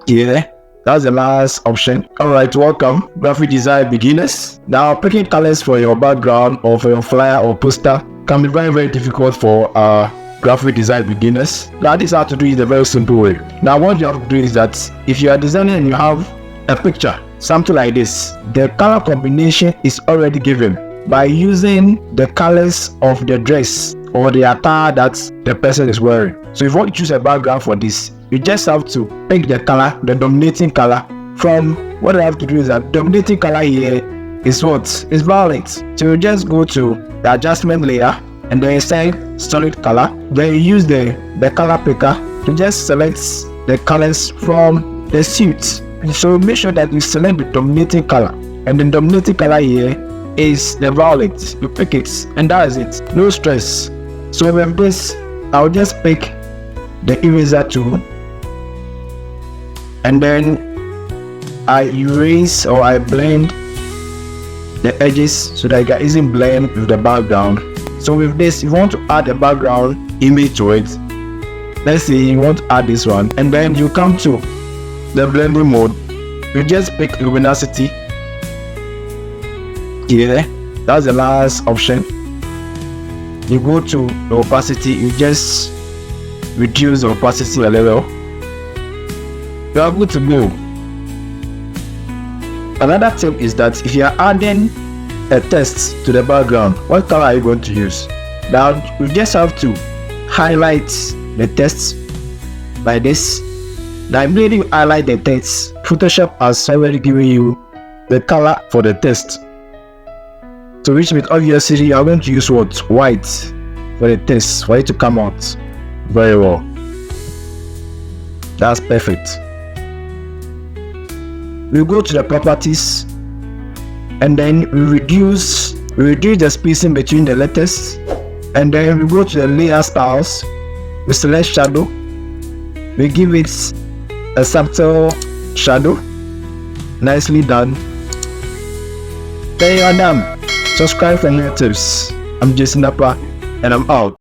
Yeah, that's the last option. Alright, welcome, graphic design beginners. Now, picking colors for your background or for your flyer or poster can be very difficult for graphic design beginners. Now, this how to do it a very simple way. Now, what you have to do is that if you are designing and you have a picture, something like this, the color combination is already given by using the colors of the dress or the attire that the person is wearing. So if you want to choose a background for this, you just have to pick the color, the dominating color. From what I have to do is that dominating color here is what? Is violet. So you just go to the adjustment layer and then select solid color. Then you use the color picker to just select the colors from the suit. So make sure that you select the dominating color, and the dominating color here is the violet. You pick it and that is it. No stress. So with this, I'll just pick the eraser tool and then I erase or I blend the edges so that I can easily blend with the background. So with this, if you want to add a background image to it, let's say you want to add this one, and then you come to the blending mode. You just pick luminosity. Yeah, that's the last option. You go to the opacity, you just reduce the opacity a little. You are good to go. Another tip is that if you are adding a text to the background, what color are you going to use? Now you just have to highlight the text like this. Now immediately you highlight the text, Photoshop has already given you the color for the text. So which means obviously you are going to use what? White for the text for it to come out very well. That's perfect. We go to the properties and then we reduce the spacing between the letters, and then we go to the layer styles. We select shadow. We give it a subtle shadow. Nicely done. There you are done. Subscribe for more tips. I'm Jason Napa and I'm out.